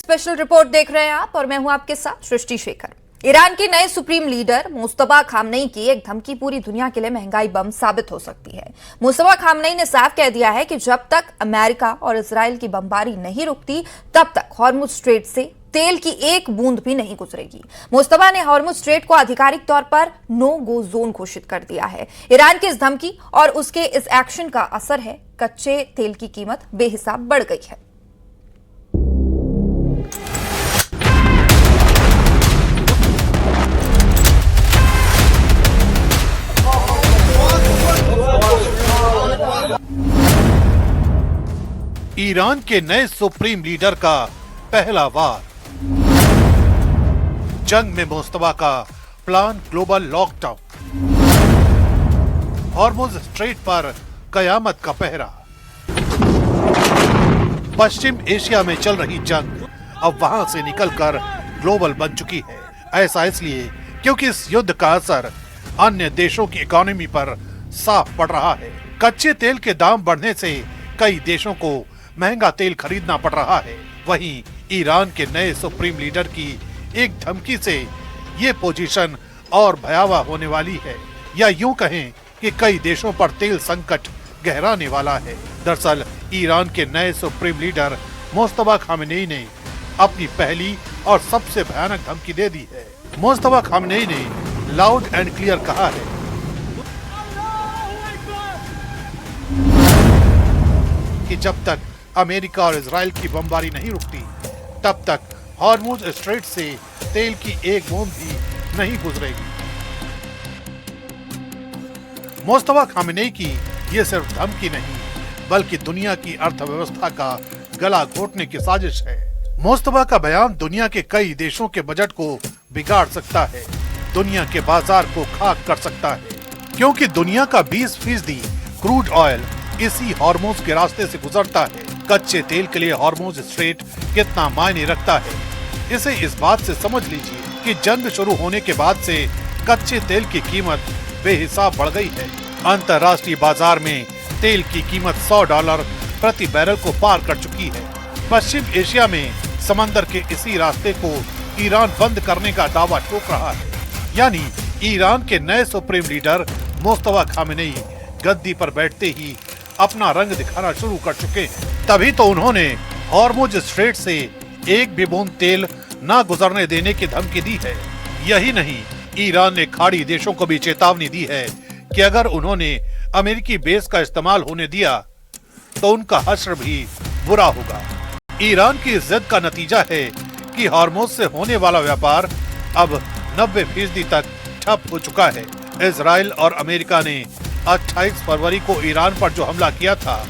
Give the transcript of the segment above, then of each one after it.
Special report देख रहे हैं आप और मैं हूं आपके साथ सृष्टि शेखर। ईरान के नए सुप्रीम लीडर मुस्तफा खामनेई की एक धमकी पूरी दुनिया के लिए महंगाई बम साबित हो सकती है। मुस्तफा खामनेई ने साफ कह दिया है कि जब तक अमेरिका और इजराइल की बमबारी नहीं रुकती तब तक हॉर्मुज स्ट्रेट से तेल की एक बूंद भी नहीं गुजरेगी। मुस्तफा ने हॉर्मुज स्ट्रेट को आधिकारिक तौर पर नो गो जोन घोषित कर दिया है। ईरान की इस धमकी और उसके इस एक्शन का असर है कच्चे तेल की कीमत बेहिसाब बढ़ गई है। ईरान के नए सुप्रीम लीडर का पहला वार, जंग में मुस्तफा का plan global lockdown, Hormuz strait पर कयामत का पहरा। पश्चिम एशिया में चल रही जंग अब वहां से निकलकर ग्लोबल बन चुकी है। ऐसा इसलिए क्योंकि इस युद्ध का असर अन्य देशों की इकोनॉमी पर साफ पड़ रहा है। कच्चे तेल के दाम बढ़ने से कई देशों को महंगा तेल खरीदना पड़ रहा है। वहीं ईरान के नए सुप्रीम लीडर की एक धमकी से ये पोजीशन और भयावह होने वाली है, या यूं कहें कि कई देशों पर तेल संकट गहराने वाला है। दरअसल ईरान के नए सुप्रीम लीडर मुस्तफा खामनेई ने अपनी पहली और सबसे भयानक धमकी दे दी है। मुस्तफा खामनेई ने लाउड एंड क्लियर कहा है कि जब तक अमेरिका और इजराइल की बमबारी नहीं रुकती तब तक हॉर्मुज स्ट्रेट से तेल की एक बूंद भी नहीं गुजरेगी। मुस्तफा खामनेई की ये सिर्फ धमकी नहीं बल्कि दुनिया की अर्थव्यवस्था का गला घोटने की साजिश है। मुस्तफा का बयान दुनिया के कई देशों के बजट को बिगाड़ सकता है, दुनिया के बाजार को खाक कर सकता है, क्योंकि दुनिया का 20% क्रूड ऑयल इसी हॉर्मुज के रास्ते से गुजरता है। कच्चे तेल के लिए हॉर्मुज स्ट्रेट कितना मायने रखता है, इसे इस बात से समझ लीजिए कि जंग शुरू होने के बाद से कच्चे तेल की कीमत बेहिसाब बढ़ गई है। अंतर्राष्ट्रीय बाजार में तेल की कीमत $100 प्रति बैरल को पार कर चुकी है। पश्चिम एशिया में समंदर के इसी रास्ते को ईरान बंद करने का दावा ठोक रहा है। यानी ईरान के नए सुप्रीम लीडर मुस्तफा खामनेई गद्दी पर बैठते ही अपना रंग दिखाना शुरू कर चुके हैं। तभी तो उन्होंने हॉर्मुज स्ट्रेट से एक भी बूंद तेल न गुजरने देने की धमकी दी है। यही नहीं, ईरान ने खाड़ी देशों को भी चेतावनी दी है कि अगर उन्होंने अमेरिकी बेस का इस्तेमाल होने दिया तो उनका हश्र भी बुरा होगा। ईरान की जिद का नतीजा है कि हॉर्मुज से होने वाला व्यापार अब 90% तक ठप हो चुका है। इजराइल और अमेरिका ने 28 फरवरी को ईरान पर जो हमला किया था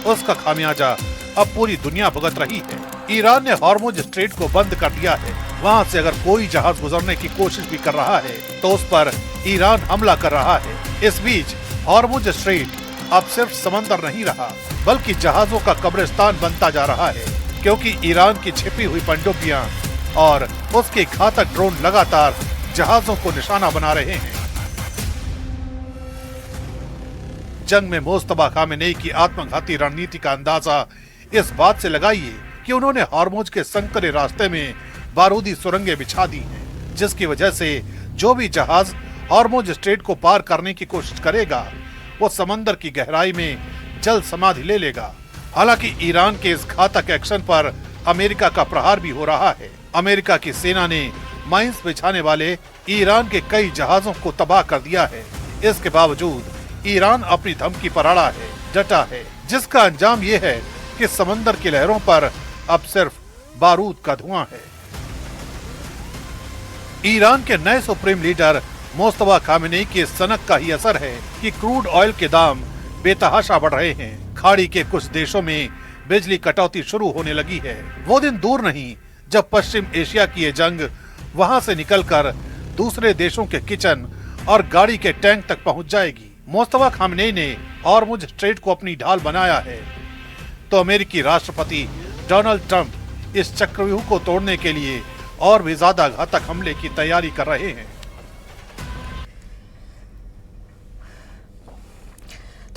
उसका खामियाजा अब पूरी दुनिया भुगत रही है। ईरान ने हॉर्मुज स्ट्रेट को बंद कर दिया है। वहां से अगर कोई जहाज गुजरने की कोशिश भी कर रहा है तो उस पर ईरान हमला कर रहा है। इस बीच हॉर्मुज स्ट्रेट अब सिर्फ समंदर नहीं रहा बल्कि जहाजों का कब्रिस्तान बनता जा रहा है, क्योंकि ईरान की छिपी हुई पनडुब्बियां और उसके घातक ड्रोन लगातार जहाजों को निशाना बना रहे हैं। जंग में मुस्तफा खामनेई की आत्मघाती रणनीति का अंदाजा इस बात से लगाइए कि उन्होंने हॉर्मुज के संकरे रास्ते में बारूदी सुरंगें बिछा दी हैं, जिसकी वजह से जो भी जहाज हॉर्मुज स्ट्रेट को पार करने की कोशिश करेगा वो समंदर की गहराई में जल समाधि ले लेगा। हालांकि ईरान के इस घातक एक्शन पर अमेरिका का प्रहार भी हो रहा है। अमेरिका की सेना ने माइंस बिछाने वाले ईरान के कई जहाजों को तबाह कर दिया है। इसके बावजूद ईरान अपनी धमकी पर अड़ा है, डटा है, जिसका अंजाम ये है कि समंदर की लहरों पर अब सिर्फ बारूद का धुआं है। ईरान के नए सुप्रीम लीडर मुस्तफा खामनेई की सनक का ही असर है कि क्रूड ऑयल के दाम बेतहाशा बढ़ रहे हैं। खाड़ी के कुछ देशों में बिजली कटौती शुरू होने लगी है। वो दिन दूर नहीं जब पश्चिम एशिया की ये जंग वहां से निकलकर दूसरे देशों के किचन और गाड़ी के टैंक तक पहुंच जाएगी। मुस्तफा खामनेई ने हॉर्मुज स्ट्रेट को अपनी ढाल बनाया है तो अमेरिकी राष्ट्रपति डोनाल्ड ट्रंप इस चक्रव्यूह को तोड़ने के लिए और भी ज्यादा घातक हमले की तैयारी कर रहे हैं।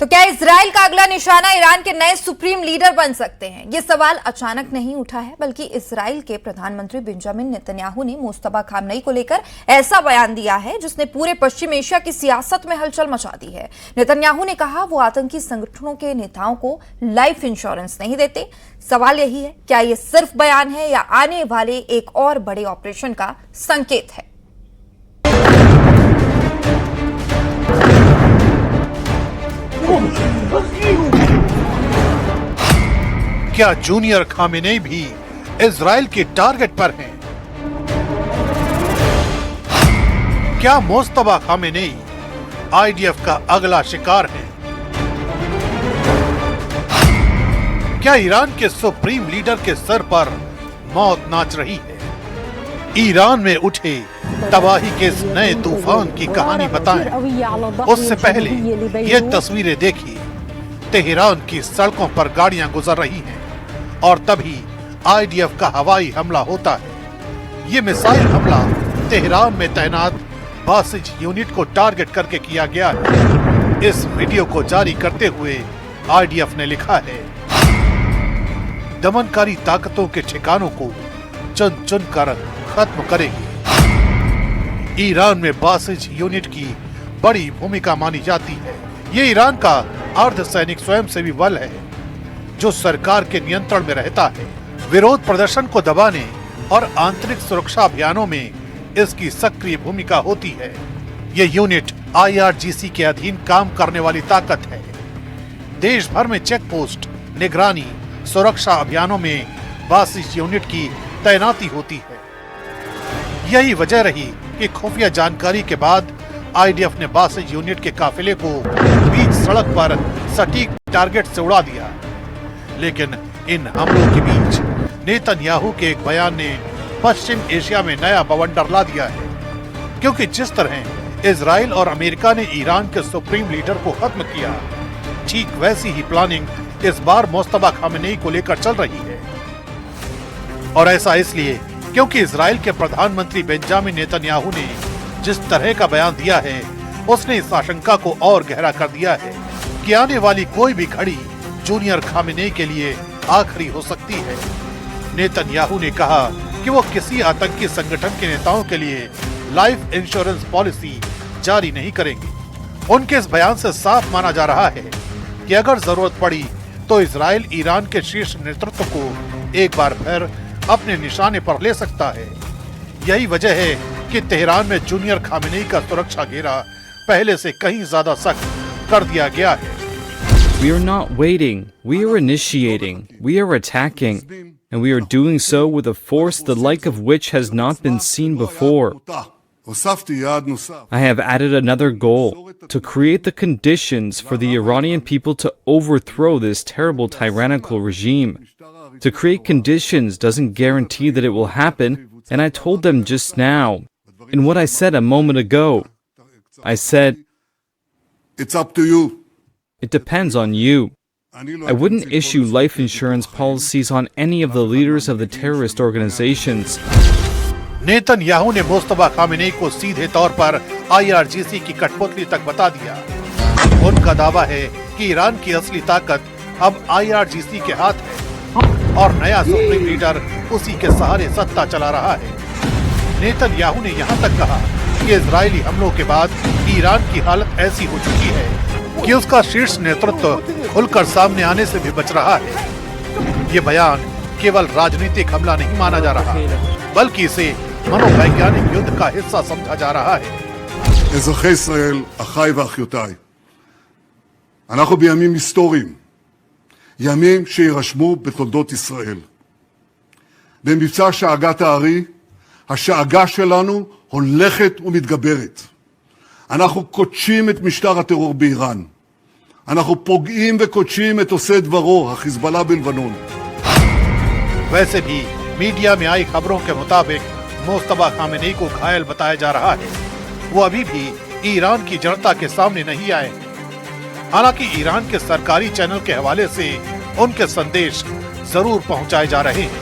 तो क्या इजराइल का अगला निशाना ईरान के नए सुप्रीम लीडर बन सकते हैं? ये सवाल अचानक नहीं उठा है, बल्कि इजराइल के प्रधानमंत्री बेंजामिन नेतन्याहू ने मुस्तफा खामनई को लेकर ऐसा बयान दिया है जिसने पूरे पश्चिम एशिया की सियासत में हलचल मचा दी है। नेतन्याहू ने कहा वो आतंकी संगठनों के नेताओं को लाइफ इंश्योरेंस नहीं देते। सवाल यही है, क्या ये सिर्फ बयान है या आने वाले एक और बड़े ऑपरेशन का संकेत है? क्या जूनियर खामेनेई भी इजराइल के टारगेट पर हैं? क्या मुस्तफा खामेनेई आईडीएफ का अगला शिकार है? क्या ईरान के सुप्रीम लीडर के सर पर मौत नाच रही है? ईरान में उठे तबाही के इस नए तूफान की कहानी बताएं। उससे पहले ये तस्वीरें देखिए। तेहरान की सड़कों पर गाड़ियां गुजर रही हैं और तभी आईडीएफ का हवाई हमला होता है। ये मिसाइल हमला तेहरान में तैनात बासिज यूनिट को टारगेट करके किया गया है। इस वीडियो को जारी करते हुए आईडीएफ ने लिखा है, दमनकारी ताकतों के ठिकानों को चुन चुन कर खत्म करेगी। ईरान में बासिज यूनिट की बड़ी भूमिका मानी जाती है। ये ईरान का अर्धसैनिक स्वयंसेवी बल है जो सरकार के नियंत्रण में रहता है। विरोध प्रदर्शन को दबाने और आंतरिक सुरक्षा अभियानों में इसकी सक्रिय भूमिका होती है। ये यूनिट आईआरजीसी के अधीन काम करने वाली ताकत है। देश भर में चेक पोस्ट, निगरानी, सुरक्षा अभियानों में बासिज यूनिट की तैनाती होती है। यही वजह रही कि खुफिया जानकारी के बाद आईडीएफ ने बासिज यूनिट के काफिले को बीच सड़क पर सटीक टारगेट से उड़ा दिया। लेकिन इन हमलों के बीच नेतन्याहू के एक बयान ने पश्चिम एशिया में नया बवंडर ला दिया है, क्योंकि जिस तरह इजराइल और अमेरिका ने ईरान के सुप्रीम लीडर को खत्म किया, ठीक वैसी ही प्लानिंग इस बार मुस्तफा खामेनेई को लेकर चल रही है। और ऐसा इसलिए क्योंकि इजराइल के प्रधानमंत्री बेंजामिन नेतन्याहू ने जिस तरह का बयान दिया है, उसने इस आशंका को और गहरा कर दिया है कि आने वाली कोई भी घड़ी जूनियर खामेनेई के लिए आखिरी हो सकती है। नेतन्याहू ने कहा कि वो किसी आतंकी संगठन के नेताओं के लिए लाइफ इंश्योरेंस पॉलिसी जारी नहीं करेंगे। उनके इस बयान से साफ माना जा रहा है कि अगर जरूरत पड़ी तो इजराइल ईरान के शीर्ष नेतृत्व को एक बार फिर अपने निशाने पर ले सकता है। यही वजह है कि तेहरान में जूनियर खामेनेई का सुरक्षा घेरा पहले से कहीं ज्यादा सख्त कर दिया गया है। We are not waiting, we are initiating, we are attacking, and we are doing so with a force the like of which has not been seen before. I have added another goal, to create the conditions for the Iranian people to overthrow this terrible tyrannical regime. To create conditions doesn't guarantee that it will happen, and I told them just now, in what I said a moment ago. I said, it's up to you. It depends on you. I wouldn't issue life insurance policies on any of the leaders of the terrorist organizations. Netanyahu ने Mustafa Khamenei को सीधे तौर पर IRGC की कठपुतली तक बता दिया। उनका दावा है कि ईरान की असली ताकत अब आईआरजीसी के हाथ है और नया सुप्रीम लीडर उसी के सहारे सत्ता चला रहा है। नेतन्याहू ने यहाँ तक कहा कि इजरायली हमलों के बाद ईरान की हालत ऐसी हो चुकी है कि उसका शीर्ष नेतृत्व खुलकर सामने आने से भी बच रहा है। ये बयान केवल राजनीतिक हमला नहीं माना जा रहा, बल्कि इसे मनोवैज्ञानिक युद्ध का हिस्सा समझा जा रहा है। אזרחי ישראל, אחיי ואחיותיי, אנחנו בימים היסטוריים, ימים שירשמו בתולדות ישראל. במבצע שאגת הארי, השאגה שלנו הולכת ומתגברת. אנחנו קודשים את משטר הטרור באיראן. אנחנו פוגעים וקודשים את עושה דברו, החיזבאללה בלבנון. वैसे भी मीडिया में आई खबरों के मुताबिक मुस्तफा खामेनेई को घायल बताया जा रहा है। वो अभी भी ईरान की जनता के सामने नहीं आए। हालांकि ईरान के सरकारी चैनल के हवाले से उनके संदेश जरूर पहुंचाए जा रहे हैं।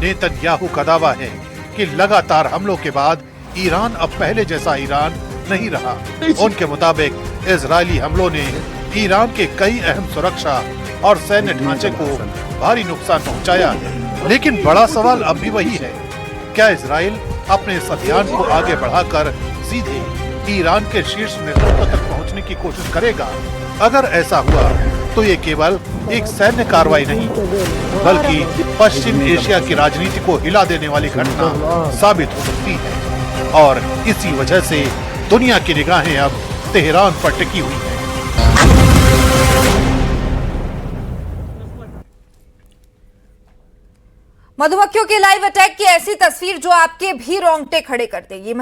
नेतन्याहू का दावा है कि लगातार हमलों के बाद ईरान अब पहले जैसा ईरान नहीं रहा। उनके मुताबिक इजरायली हमलों ने ईरान के कई अहम सुरक्षा और सैन्य ढांचे को भारी नुकसान पहुंचाया है। लेकिन बड़ा सवाल अब भी वही है, क्या इजराइल अपने इस अभियान को आगे बढ़ाकर सीधे ईरान के शीर्ष नेतृत्व तक पहुंचने की कोशिश करेगा? अगर ऐसा हुआ तो ये केवल एक सैन्य कार्रवाई नहीं बल्कि पश्चिम एशिया की राजनीति को हिला देने वाली घटना साबित हो सकती है। और इसी वजह से दुनिया की निगाहें अब तेहरान पर टिकी हुई हैं। मधुमक्खियों के लाइव अटैक की ऐसी तस्वीर जो आपके भी रोंगटे खड़े कर देगी।